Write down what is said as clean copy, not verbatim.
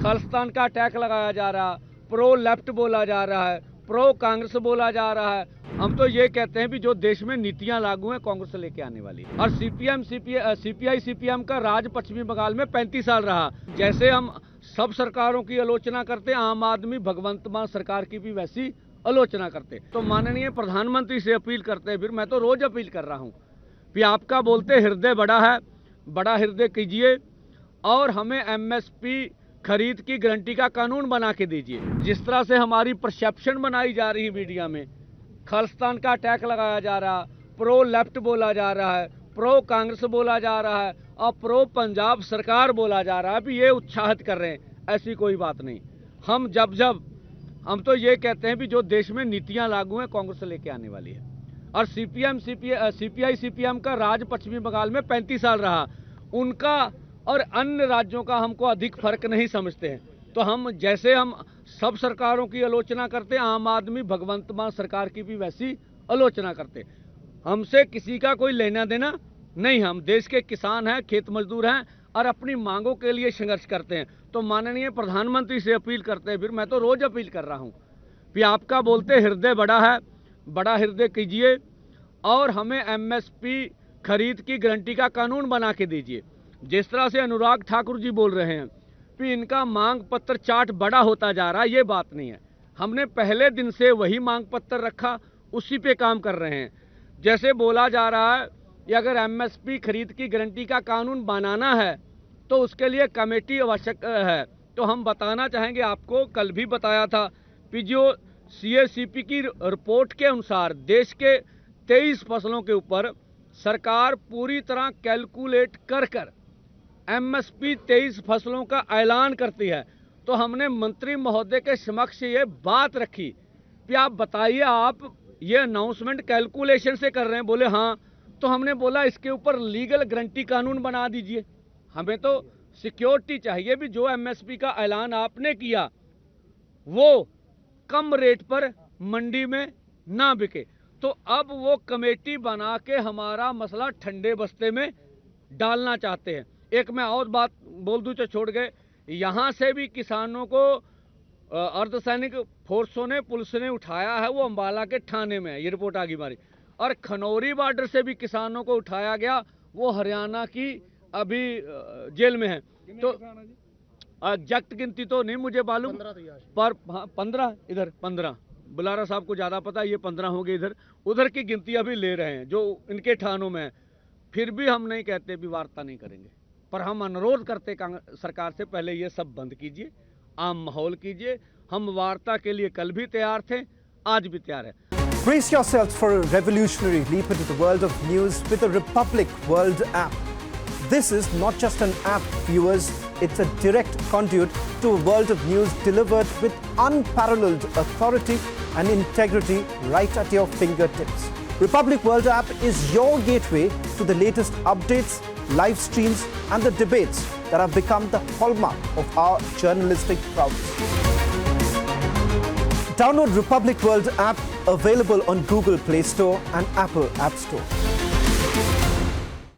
खालिस्तान का अटैक लगाया जा रहा है, प्रो लेफ्ट बोला जा रहा है, प्रो कांग्रेस बोला जा रहा है। हम तो ये कहते हैं भी जो देश में नीतियां लागू हैं कांग्रेस लेके आने वाली है। और सीपीआई सीपीएम का राज पश्चिमी बंगाल में 35 साल रहा। जैसे हम सब सरकारों की आलोचना करते, आम आदमी भगवंत मान सरकार की भी वैसी आलोचना करते। तो माननीय प्रधानमंत्री से अपील करते हैं, फिर मैं तो रोज अपील कर रहा हूँ कि आपका बोलते हृदय बड़ा है, बड़ा हृदय कीजिए और हमें एमएसपी खरीद की गारंटी का कानून बना के दीजिए। जिस तरह से हमारी परसेप्शन बनाई जा रही है मीडिया में, खालिस्तान का अटैक लगाया जा रहा, प्रो लेफ्ट बोला जा रहा है, प्रो कांग्रेस बोला जा रहा है और प्रो पंजाब सरकार बोला जा रहा है, भी ये उत्साहित कर रहे हैं। ऐसी कोई बात नहीं। हम तो ये कहते हैं भी जो देश में नीतियां लागू हैं कांग्रेस लेके आने वाली है। और सीपीआई सीपीएम का राज पश्चिमी बंगाल में 35 साल रहा। उनका और अन्य राज्यों का हमको अधिक फर्क नहीं समझते हैं। तो हम सब सरकारों की आलोचना करते, आम आदमी भगवंत मान सरकार की भी वैसी आलोचना करते। हमसे किसी का कोई लेना देना नहीं। हम देश के किसान हैं, खेत मजदूर हैं और अपनी मांगों के लिए संघर्ष करते हैं। तो माननीय प्रधानमंत्री से अपील करते हैं, फिर मैं तो रोज अपील कर रहा हूँ कि आपका बोलते हृदय बड़ा है, बड़ा हृदय कीजिए और हमें एमएसपी खरीद की गारंटी का कानून बना के दीजिए। जिस तरह से अनुराग ठाकुर जी बोल रहे हैं कि इनका मांग पत्र चार्ट बड़ा होता जा रहा है, ये बात नहीं है। हमने पहले दिन से वही मांग पत्र रखा, उसी पे काम कर रहे हैं। जैसे बोला जा रहा है कि अगर एमएसपी खरीद की गारंटी का कानून बनाना है तो उसके लिए कमेटी आवश्यक है। तो हम बताना चाहेंगे, आपको कल भी बताया था कि जो सीएसीपी की रिपोर्ट के अनुसार देश के 23 फसलों के ऊपर सरकार पूरी तरह कैलकुलेट कर एमएसपी 23 फसलों का ऐलान करती है। तो हमने मंत्री महोदय के समक्ष ये बात रखी कि आप बताइए, आप ये अनाउंसमेंट कैलकुलेशन से कर रहे हैं। बोले हाँ। तो हमने बोला इसके ऊपर लीगल गारंटी कानून बना दीजिए। हमें तो सिक्योरिटी चाहिए भी जो एमएसपी का ऐलान आपने किया वो कम रेट पर मंडी में ना बिके। तो अब वो कमेटी बना के हमारा मसला ठंडे बस्ते में डालना चाहते हैं। एक मैं और बात बोल दूं तो छोड़ गए, यहाँ से भी किसानों को अर्धसैनिक फोर्सों ने, पुलिस ने उठाया है, वो अंबाला के थाने में है, ये रिपोर्ट आ गई हमारी। और खनौरी बॉर्डर से भी किसानों को उठाया गया, वो हरियाणा की अभी जेल में है। तो एग्जैक्ट गिनती तो नहीं मुझे मालूम, पर 15 इधर 15 बुलारा साहब को ज्यादा पता, ये 15 हो गए इधर। उधर की गिनती अभी ले रहे हैं जो इनके थानों में है। फिर भी हम नहीं कहते भी वार्ता नहीं करेंगे, पर हम अनुरोध करते सरकार से, पहले ये सब बंद कीजिए, आम माहौल कीजिए। हम वार्ता के लिए कल भी तैयार थे, आज भी तैयार है। Brace yourselves for a revolutionary leap into the world of news with the Republic World app. This is not just an app, viewers, it's a direct conduit to a world of news delivered with unparalleled authority and integrity right at your fingertips. Republic World app is your gateway to the latest updates, live streams and the debates that have become the hallmark of our journalistic prowess. Download Republic World app, available on Google Play Store and Apple App Store.